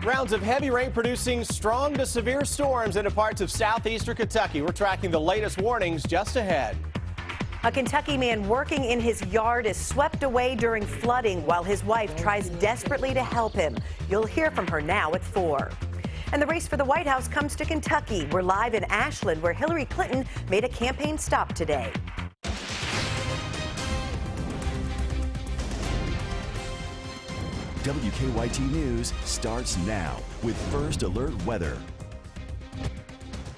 Rounds of heavy rain producing strong to severe storms into parts of southeastern Kentucky. We're tracking the latest warnings just ahead. A Kentucky man working in his yard is swept away during flooding while his wife tries desperately to help him. You'll hear from her now at 4. And the race for the White House comes to Kentucky. We're live in Ashland, where Hillary Clinton made a campaign stop today. WKYT News starts now with First Alert Weather.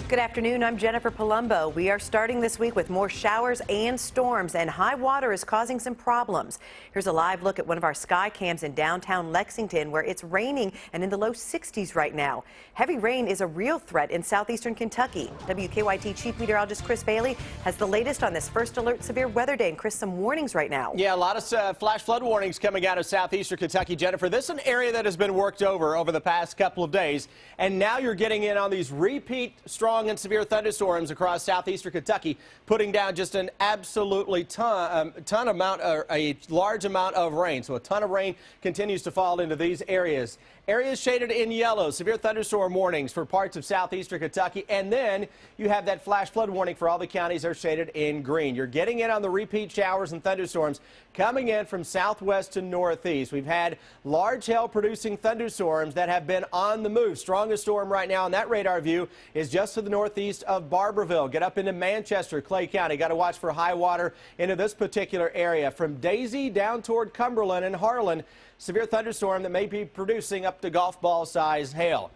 Good afternoon, I'm Jennifer Palumbo. We are starting this week with more showers and storms, and high water is causing some problems. Here's a live look at one of our sky cams in downtown Lexington, where it's raining and in the low 60s right now. Heavy rain is a real threat in southeastern Kentucky. WKYT Chief Meteorologist Chris Bailey has the latest on this First Alert Severe Weather Day. And Chris, some warnings right now. Yeah, a lot of flash flood warnings coming out of southeastern Kentucky. Jennifer, this is an area that has been worked over the past couple of days, and now you're getting in on these repeat strong and severe thunderstorms across southeastern Kentucky, putting down just an absolutely a large amount of rain. So a ton of rain continues to fall into these areas. Areas shaded in yellow, severe thunderstorm warnings for parts of southeastern Kentucky, and then you have that flash flood warning for all the counties that are shaded in green. You're getting in on the repeat showers and thunderstorms coming in from southwest to northeast. We've had large hail producing thunderstorms that have been on the move. Strongest storm right now in that radar view is just to the northeast of Barberville. Get up into Manchester, Clay County. Got to watch for high water into this particular area. From Daisy down toward Cumberland and Harlan, severe thunderstorm that may be producing up to golf ball size hail.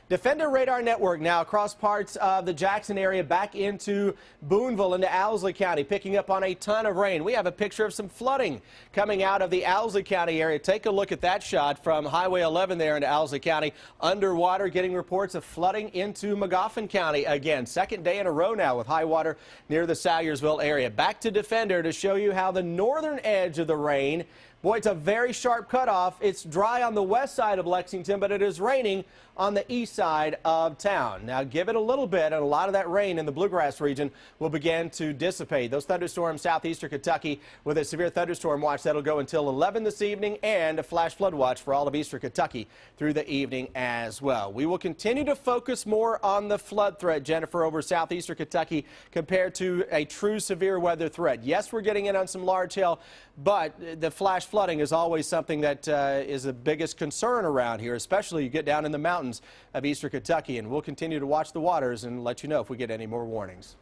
Defender radar network now across parts of the Jackson area back into Boonville into Owsley County, picking up on a ton of rain. We have a picture of some flooding coming out of the Owsley County area. Take a look at that shot from Highway 11 there into Owsley County. Underwater, getting reports of flooding into Magoffin County again. Second day in a row now with high water near the Salyersville area. Back to Defender to show you how the northern edge of the rain. Boy, it's a very sharp cutoff. It's dry on the west side of Lexington, but it is raining on the east side of town. Now, give it a little bit, and a lot of that rain in the Bluegrass region will begin to dissipate. Those thunderstorms southeastern Kentucky with a severe thunderstorm watch that'll go until 11 this evening, and a flash flood watch for all of eastern Kentucky through the evening as well. We will continue to focus more on the flood threat, Jennifer, over southeastern Kentucky compared to a true severe weather threat. Yes, we're getting in on some large hail, but the flash flooding is always something that is the biggest concern around here, especially you get down in the mountains of eastern Kentucky, and we'll continue to watch the waters and let you know if we get any more warnings.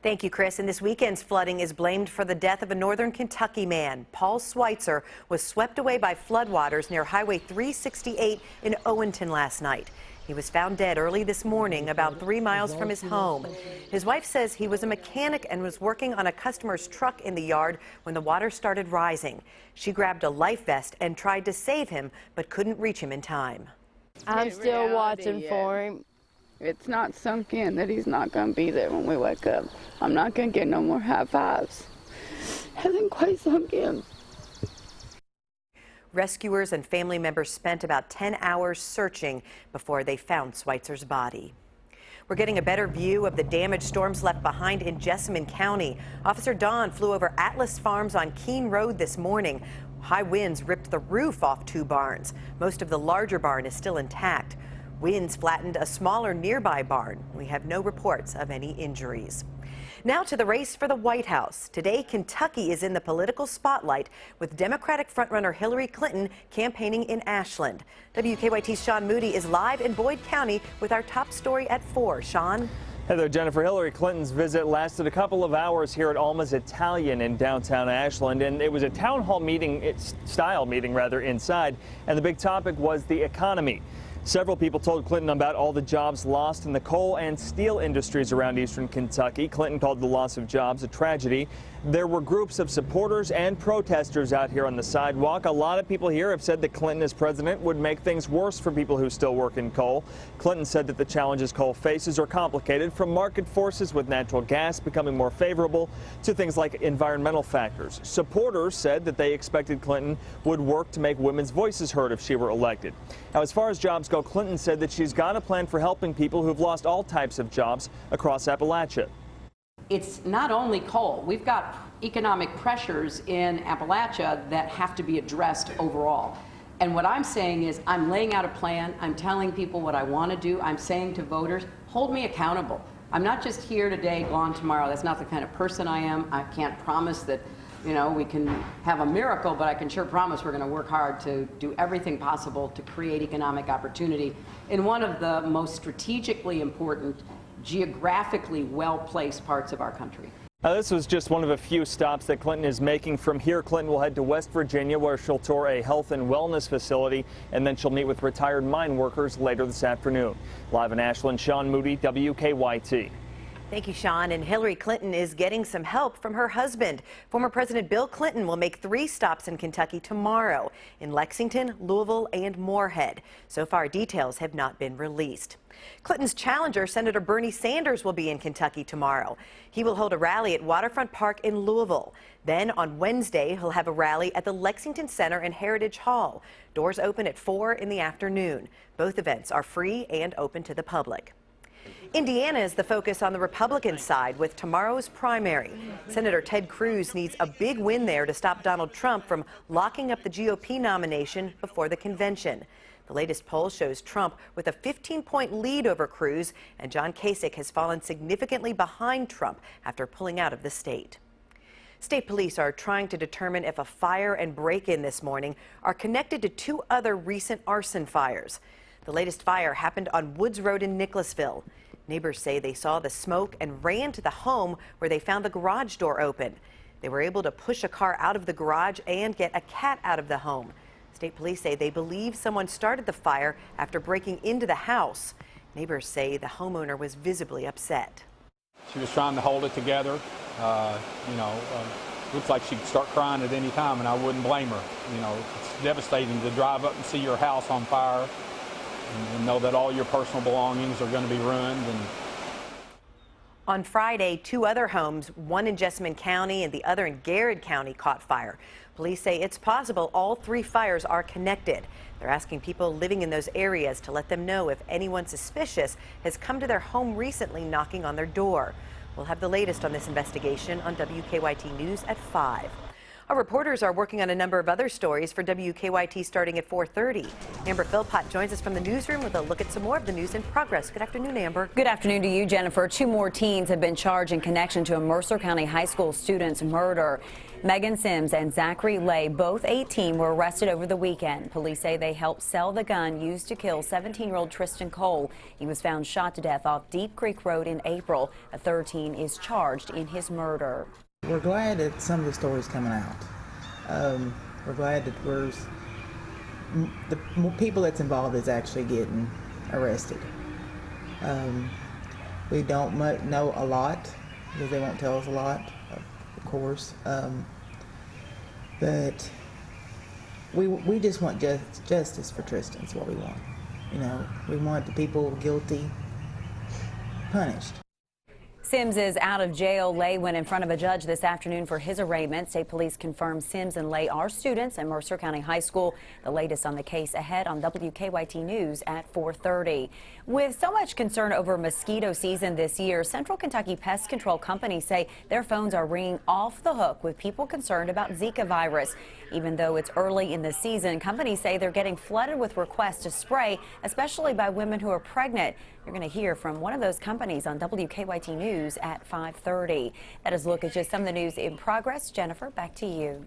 Thank you, Chris. And this weekend's flooding is blamed for the death of a northern Kentucky man. Paul Schweitzer was swept away by floodwaters near Highway 368 in Owenton last night. He was found dead early this morning about 3 miles from his home. His wife says he was a mechanic and was working on a customer's truck in the yard when the water started rising. She grabbed a life vest and tried to save him, but couldn't reach him in time. I'm still watching for him. It's not sunk in that he's not going to be there when we wake up. I'm not going to get no more high fives. Hasn't quite sunk in. Rescuers and family members spent about 10 hours searching before they found Schweitzer's body. We're getting a better view of the damage storms left behind in Jessamine County. Officer Don flew over Atlas Farms on Keene Road this morning. High winds ripped the roof off 2 barns. Most of the larger barn is still intact. Winds flattened a smaller nearby barn. We have no reports of any injuries. Now to the race for the White House. Today, Kentucky is in the political spotlight with Democratic frontrunner Hillary Clinton campaigning in Ashland. WKYT's Sean Moody is live in Boyd County with our top story at 4. Sean? Hey there, Jennifer. Hillary Clinton's visit lasted a couple of hours here at Alma's Italian in downtown Ashland, and it was a town hall meeting, style meeting rather, inside, and the big topic was the economy. Several people told Clinton about all the jobs lost in the coal and steel industries around eastern Kentucky. Clinton called the loss of jobs a tragedy. There were groups of supporters and protesters out here on the sidewalk. A lot of people here have said that Clinton as president would make things worse for people who still work in coal. Clinton said that the challenges coal faces are complicated, from market forces with natural gas becoming more favorable to things like environmental factors. Supporters said that they expected Clinton would work to make women's voices heard if she were elected. Now, as far as jobs go, Clinton said that she's got a plan for helping people who've lost all types of jobs across Appalachia. It's not only coal. We've got economic pressures in Appalachia that have to be addressed overall. And what I'm saying is I'm laying out a plan. I'm telling people what I want to do. I'm saying to voters, hold me accountable. I'm not just here today, gone tomorrow. That's not the kind of person I am. I can't promise that, you know, we can have a miracle, but I can sure promise we're going to work hard to do everything possible to create economic opportunity in one of the most strategically important, geographically well-placed parts of our country. This was just one of a few stops that Clinton is making. From here, Clinton will head to West Virginia, where she'll tour a health and wellness facility, and then she'll meet with retired mine workers later this afternoon. Live in Ashland, Sean Moody, WKYT. Thank you, Sean. And Hillary Clinton is getting some help from her husband. Former President Bill Clinton will make 3 stops in Kentucky tomorrow in Lexington, Louisville, and Moorhead. So far, details have not been released. Clinton's challenger, Senator Bernie Sanders, will be in Kentucky tomorrow. He will hold a rally at Waterfront Park in Louisville. Then on Wednesday, he'll have a rally at the Lexington Center and Heritage Hall. Doors open at 4 in the afternoon. Both events are free and open to the public. Indiana is the focus on the Republican side with tomorrow's primary. Senator Ted Cruz needs a big win there to stop Donald Trump from locking up the GOP nomination before the convention. The latest poll shows Trump with a 15-point lead over Cruz, and John Kasich has fallen significantly behind Trump after pulling out of the state. State police are trying to determine if a fire and break-in this morning are connected to 2 other recent arson fires. The latest fire happened on Woods Road in Nicholasville. Neighbors say they saw the smoke and ran to the home where they found the garage door open. They were able to push a car out of the garage and get a cat out of the home. State police say they believe someone started the fire after breaking into the house. Neighbors say the homeowner was visibly upset. She was trying to hold it together. Looks like she could start crying at any time, and I wouldn't blame her. You know, it's devastating to drive up and see your house on fire and know that all your personal belongings are going to be ruined. On Friday, 2 other homes, one in Jessamine County and the other in Garrett County, caught fire. Police say it's possible all 3 fires are connected. They're asking people living in those areas to let them know if anyone suspicious has come to their home recently knocking on their door. We'll have the latest on this investigation on WKYT News at 5. Our reporters are working on a number of other stories for WKYT starting at 4:30. Amber Philpott joins us from the newsroom with a look at some more of the news in progress. Good afternoon, Amber. Good afternoon to you, Jennifer. 2 more teens have been charged in connection to a Mercer County High School student's murder. Megan Sims and Zachary Lay, both 18, were arrested over the weekend. Police say they helped sell the gun used to kill 17-year-old Tristan Cole. He was found shot to death off Deep Creek Road in April. A 3rd teen is charged in his murder. We're glad that some of the stories coming out. We're glad that the people that's involved is actually getting arrested. We don't know a lot because they won't tell us a lot, of course. But we just want justice for Tristan. Is what we want. You know, we want the people guilty punished. Sims is out of jail. Lay went in front of a judge this afternoon for his arraignment. State police confirmed Sims and Lay are students at Mercer County High School. The latest on the case ahead on WKYT News at 4:30. With so much concern over mosquito season this year, Central Kentucky pest control companies say their phones are ringing off the hook with people concerned about Zika virus. Even though it's early in the season, companies say they're getting flooded with requests to spray, especially by women who are pregnant. You're going to hear from one of those companies on WKYT News at 5:30. That is a look at just some of the news in progress. Jennifer, back to you.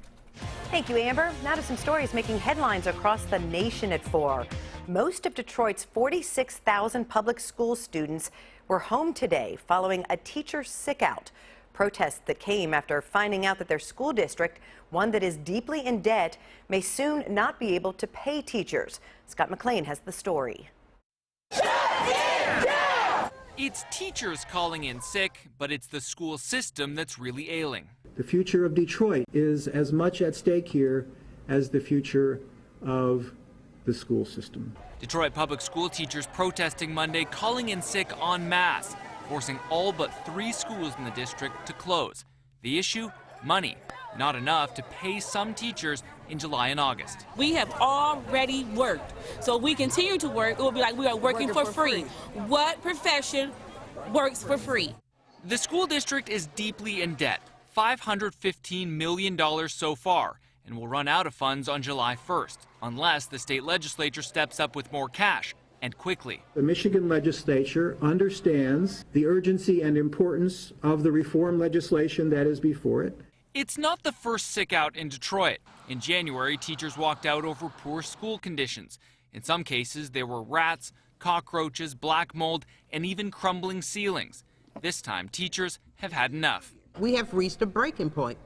Thank you, Amber. Now to some stories making headlines across the nation at 4. Most of Detroit's 46,000 public school students were home today following a teacher sick-out. Protests that came after finding out that their school district, one that is deeply in debt, may soon not be able to pay teachers. Scott McLean has the story. It's teachers calling in sick, but it's the school system that's really ailing. The future of Detroit is as much at stake here as the future of the school system. Detroit public school teachers protesting Monday, calling in sick en masse, forcing all but 3 schools in the district to close. The issue? Money. Not enough to pay some teachers in July and August. We have already worked. So if we continue to work, it will be like we are working for free. What profession works for free? The school district is deeply in debt, $515 million so far, and will run out of funds on July 1st, unless the state legislature steps up with more cash, and quickly. The Michigan legislature understands the urgency and importance of the reform legislation that is before it. It's not the first sick out in Detroit. In January, teachers walked out over poor school conditions. In some cases, there were rats, cockroaches, black mold, and even crumbling ceilings. This time, teachers have had enough. We have reached a breaking point.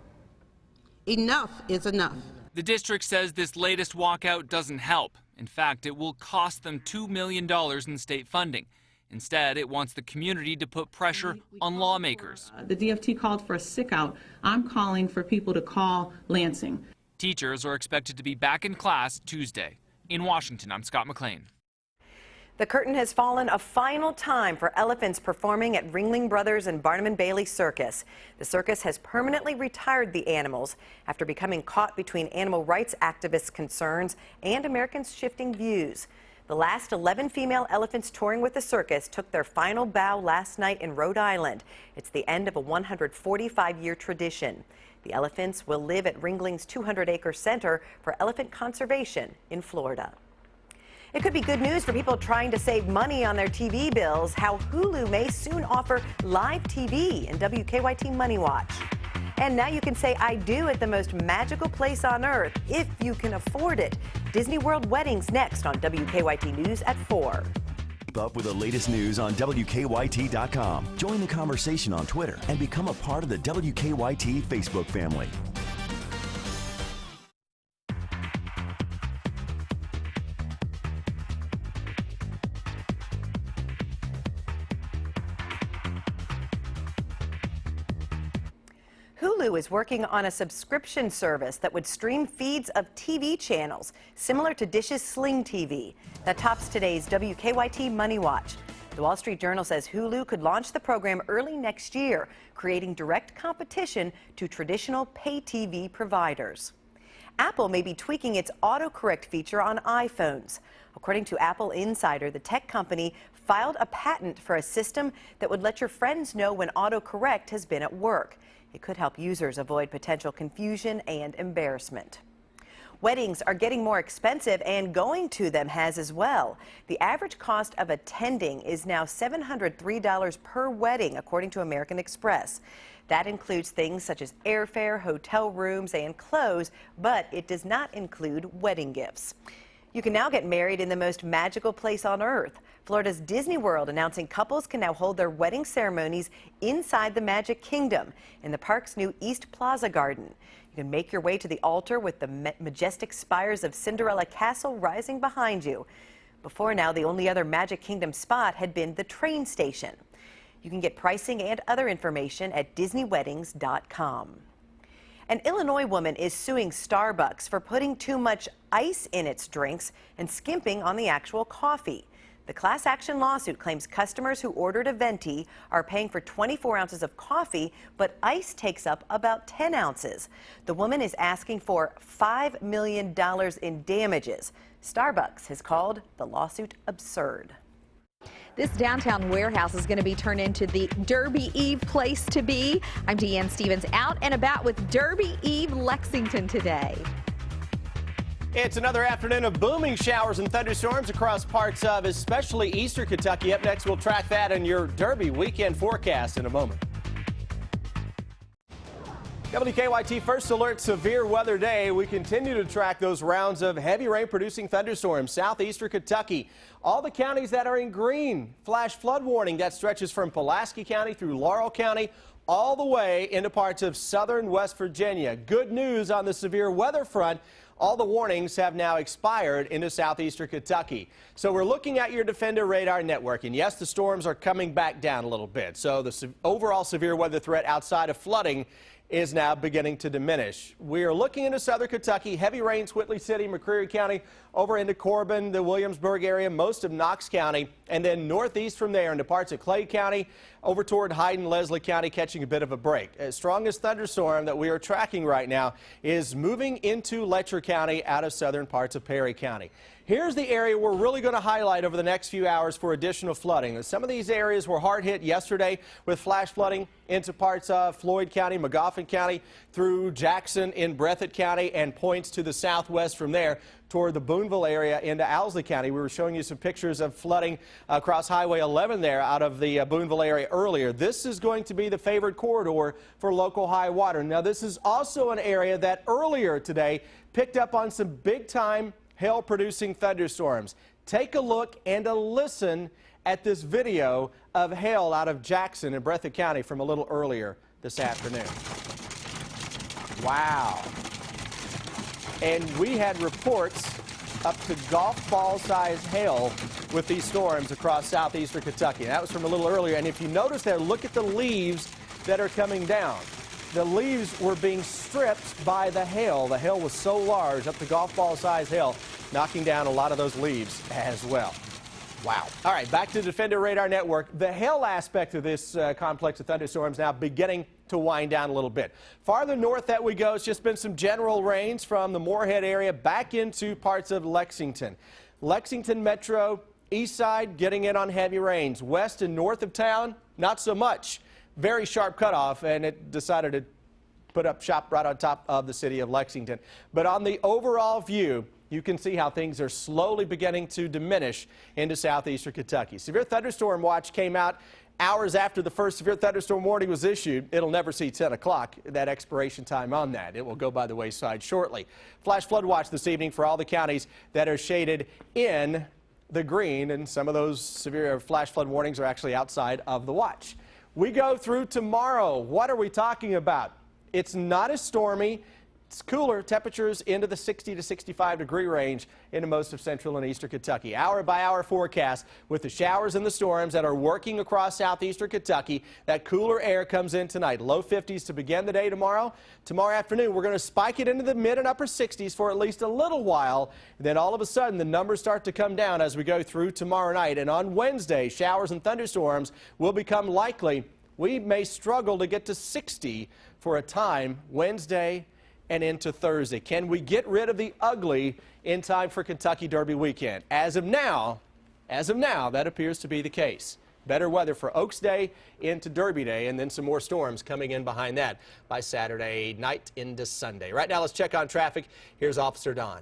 Enough is enough. The district says this latest walkout doesn't help. In fact, it will cost them $2 million in state funding. Instead, it wants the community to put pressure on lawmakers. The DFT called for a sick out. I'm calling for people to call Lansing. Teachers are expected to be back in class Tuesday. In Washington, I'm Scott McLean. The curtain has fallen a final time for elephants performing at Ringling Brothers and Barnum & Bailey Circus. The circus has permanently retired the animals after becoming caught between animal rights activists' concerns and Americans' shifting views. The last 11 female elephants touring with the circus took their final bow last night in Rhode Island. It's the end of a 145-year tradition. The elephants will live at Ringling's 200-acre Center for Elephant Conservation in Florida. It could be good news for people trying to save money on their TV bills. How Hulu may soon offer live TV in WKYT Money Watch. And now you can say I do at the most magical place on earth if you can afford it. Disney World weddings next on WKYT News at 4. Keep up with the latest news on WKYT.com. Join the conversation on Twitter and become a part of the WKYT Facebook family. Hulu is working on a subscription service that would stream feeds of TV channels similar to Dish's Sling TV. That tops today's WKYT Money Watch. The Wall Street Journal says Hulu could launch the program early next year, creating direct competition to traditional pay TV providers. Apple may be tweaking its autocorrect feature on iPhones. According to Apple Insider, the tech company filed a patent for a system that would let your friends know when autocorrect has been at work. It could help users avoid potential confusion and embarrassment. Weddings are getting more expensive, and going to them has as well. The average cost of attending is now $703 per wedding, according to American Express. That includes things such as airfare, hotel rooms, and clothes, but it does not include wedding gifts. You can now get married in the most magical place on earth. Florida's Disney World announcing couples can now hold their wedding ceremonies inside the Magic Kingdom in the park's new East Plaza Garden. You can make your way to the altar with the majestic spires of Cinderella Castle rising behind you. Before now, the only other Magic Kingdom spot had been the train station. You can get pricing and other information at DisneyWeddings.com. An Illinois woman is suing Starbucks for putting too much ice in its drinks and skimping on the actual coffee. The class action lawsuit claims customers who ordered a venti are paying for 24 ounces of coffee, but ice takes up about 10 ounces. The woman is asking for $5 million in damages. Starbucks has called the lawsuit absurd. This downtown warehouse is going to be turned into the Derby Eve place to be. I'm Deanne Stevens, out and about with Derby Eve Lexington today. It's another afternoon of booming showers and thunderstorms across parts of especially eastern Kentucky. Up next, we'll track that in your Derby weekend forecast in a moment. WKYT First Alert Severe Weather Day. We continue to track those rounds of heavy rain producing thunderstorms southeastern Kentucky. All the counties that are in green, flash flood warning that stretches from Pulaski County through Laurel County all the way into parts of southern West Virginia. Good news on the severe weather front. All the warnings have now expired into southeastern Kentucky. So we're looking at your Defender radar network, and yes, the storms are coming back down a little bit. So the overall severe weather threat outside of flooding is now beginning to diminish. We are looking into southern Kentucky, heavy rains, Whitley City, McCreary County, over into Corbin, the Williamsburg area, most of Knox County, and then northeast from there into parts of Clay County over toward Hyde and Leslie County, catching a bit of a break. As strongest thunderstorm that we are tracking right now is moving into Letcher County out of southern parts of Perry County. Here's the area we're really going to highlight over the next few hours for additional flooding. Some of these areas were hard hit yesterday with flash flooding into parts of Floyd County, Magoffin County, through Jackson in Breathitt County, and points to the southwest from there toward the Boonville area into Owsley County. We were showing you some pictures of flooding across Highway 11 there out of the Boonville area earlier. This is going to be the favored corridor for local high water. Now, this is also an area that earlier today picked up on some big-time hail-producing thunderstorms. Take a look and a listen at this video of hail out of Jackson in Breathitt County from a little earlier this afternoon. Wow. And we had reports up to golf ball size hail with these storms across southeastern Kentucky. That was from a little earlier. And if you notice there, look at the leaves that are coming down. The leaves were being stripped by the hail. The hail was so large, up to golf ball size hail, knocking down a lot of those leaves as well. Wow. All right, back to Defender Radar Network. The hail aspect of this complex of thunderstorms now beginning to wind down a little bit. Farther north that we go, it's just been some general rains from the Moorhead area back into parts of Lexington. Lexington Metro, east side, getting in on heavy rains. West and north of town, not so much. Very sharp cutoff, and it decided to put up shop right on top of the city of Lexington. But on the overall view, you can see how things are slowly beginning to diminish into southeastern Kentucky. Severe thunderstorm watch came out hours after the first severe thunderstorm warning was issued. It'll never see 10 o'clock, that expiration time on that. It will go by the wayside shortly. Flash flood watch this evening for all the counties that are shaded in the green, and some of those severe flash flood warnings are actually outside of the watch. We go through tomorrow. What are we talking about? It's not as stormy. It's cooler, temperatures into the 60 to 65 degree range into most of central and eastern Kentucky. Hour by hour forecast with the showers and the storms that are working across southeastern Kentucky. That cooler air comes in tonight. Low 50s to begin the day tomorrow. Tomorrow afternoon, we're going to spike it into the mid and upper 60s for at least a little while. Then all of a sudden, the numbers start to come down as we go through tomorrow night. And on Wednesday, showers and thunderstorms will become likely. We may struggle to get to 60 for a time Wednesday and into Thursday. Can we get rid of the ugly in time for Kentucky Derby weekend? As of now, that appears to be the case. Better weather for Oaks Day into Derby Day, and then some more storms coming in behind that by Saturday night into Sunday. Right now, let's check on traffic. Here's Officer Don.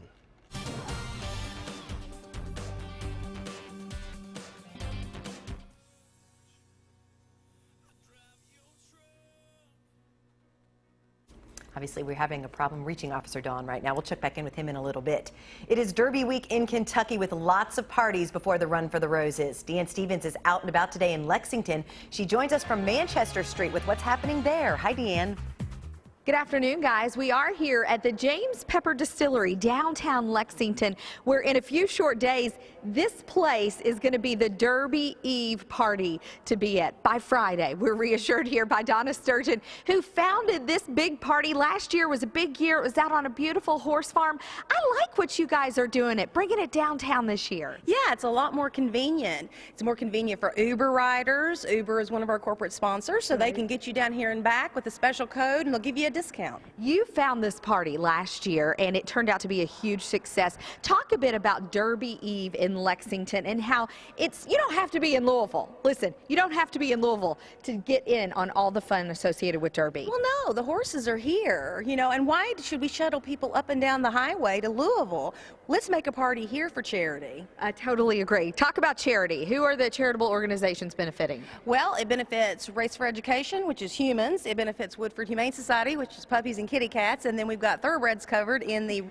Obviously, we're having a problem reaching Officer Don right now. We'll check back in with him in a little bit. It is Derby week in Kentucky with lots of parties before the Run for the Roses. Deanne Stevens is out and about today in Lexington. She joins us from Manchester Street with what's happening there. Hi, Deanne. Good afternoon, guys. We are here at the James Pepper Distillery, downtown Lexington, where in a few short days, this place is going to be the Derby Eve party to be at by Friday. We're reassured here by Donna Sturgeon, who founded this big party. Last year was a big year. It was out on a beautiful horse farm. I like what you guys are doing bringing it downtown this year. Yeah, it's a lot more convenient. It's more convenient for Uber riders. Uber is one of our corporate sponsors, so they can get you down here and back with a special code, and they'll give you a discount. You found this party last year, and it turned out to be a huge success. Talk a bit about Derby Eve in Lexington and how you don't have to be in Louisville. Listen, you don't have to be in Louisville to get in on all the fun associated with Derby. Well, no, the horses are here, and why should we shuttle people up and down the highway to Louisville? Let's make a party here for charity. I totally agree. Talk about charity. Who are the charitable organizations benefiting? Well, it benefits Race for Education, which is humans. It benefits Woodford Humane Society, which is puppies and kitty cats. And then we've got thoroughbreds covered in the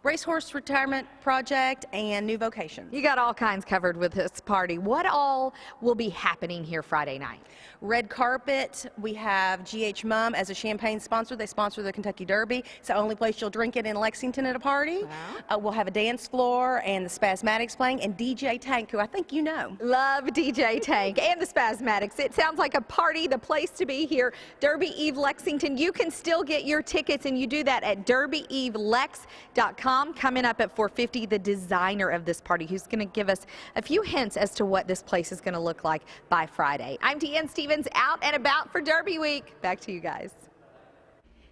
Racehorse Retirement Project and New Vocation. You got all kinds covered with this party. What all will be happening here Friday night? Red carpet. We have GH Mum as a champagne sponsor. They sponsor the Kentucky Derby. It's the only place you'll drink it in Lexington at a party. Wow. We'll have a dance floor and the Spasmatics playing, and DJ Tank, who I think you know. Love DJ Tank and the Spasmatics. It sounds like a party, the place to be here. Derby Eve Lexington. You can still get your tickets, and you do that at derbyeevelex.com. Mom coming up at 4:50, the designer of this party, who's going to give us a few hints as to what this place is going to look like by Friday. I'm Deanne Stevens, out and about for Derby Week. Back to you guys.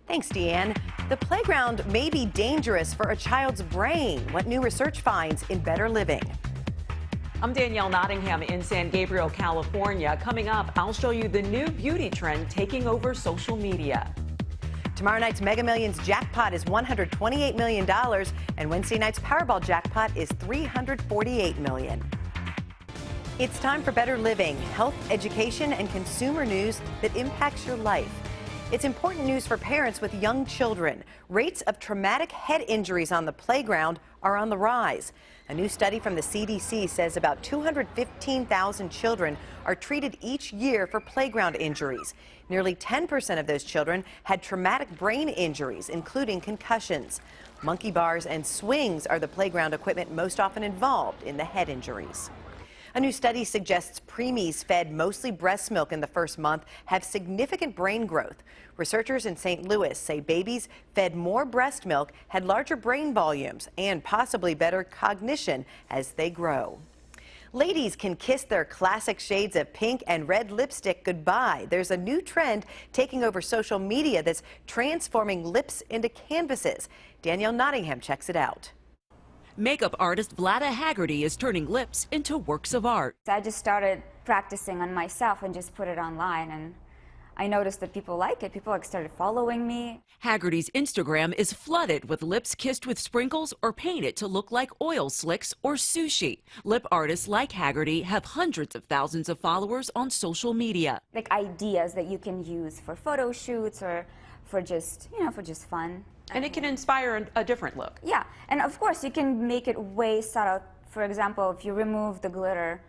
Thanks, Deanne. The playground may be dangerous for a child's brain. What new research finds in Better Living? I'm Danielle Nottingham in San Gabriel, California. Coming up, I'll show you the new beauty trend taking over social media. Tomorrow night's Mega Millions jackpot is $128 million, and Wednesday night's Powerball jackpot is $348 million. It's time for Better Living, health, education, and consumer news that impacts your life. It's important news for parents with young children. Rates of traumatic head injuries on the playground are on the rise. A new study from the CDC says about 215,000 children are treated each year for playground injuries. Nearly 10% of those children had traumatic brain injuries, including concussions. Monkey bars and swings are the playground equipment most often involved in the head injuries. A new study suggests preemies fed mostly breast milk in the first month have significant brain growth. Researchers in St. Louis say babies fed more breast milk had larger brain volumes and possibly better cognition as they grow. Ladies can kiss their classic shades of pink and red lipstick goodbye. There's a new trend taking over social media that's transforming lips into canvases. Danielle Nottingham checks it out. Makeup artist Vlada Haggerty is turning lips into works of art. I just started practicing on myself and just put it online, and I noticed that people like it. People started following me. Haggerty's Instagram is flooded with lips kissed with sprinkles or painted to look like oil slicks or sushi. Lip artists like Haggerty have hundreds of thousands of followers on social media. Like ideas that you can use for photo shoots or for just, for just fun. And it can inspire a different look. Yeah, and of course you can make it way subtle. For example, if you remove the glitter,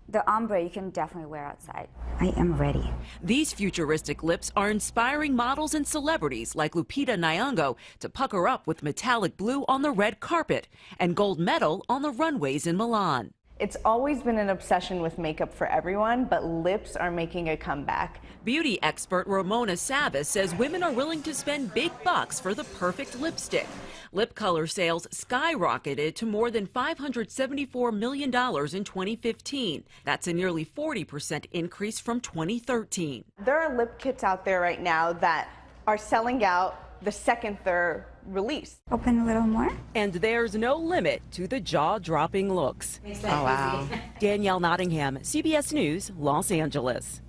the ombre you can definitely wear outside. I am ready. These futuristic lips are inspiring models and celebrities like Lupita Nyong'o to pucker up with metallic blue on the red carpet and gold medal on the runways in Milan. It's always been an obsession with makeup for everyone, but lips are making a comeback. Beauty expert Ramona Savas says women are willing to spend big bucks for the perfect lipstick. Lip color sales skyrocketed to more than $574 million in 2015. That's a nearly 40% increase from 2013. There are lip kits out there right now that are selling out the second they're released. Open a little more. And there's no limit to the jaw-dropping looks. Oh, wow. Danielle Nottingham, CBS News, Los Angeles.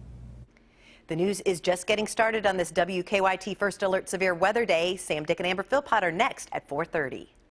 The news is just getting started on this WKYT First Alert Severe Weather Day. Sam, Dick, and Amber Philpott are next at 4:30.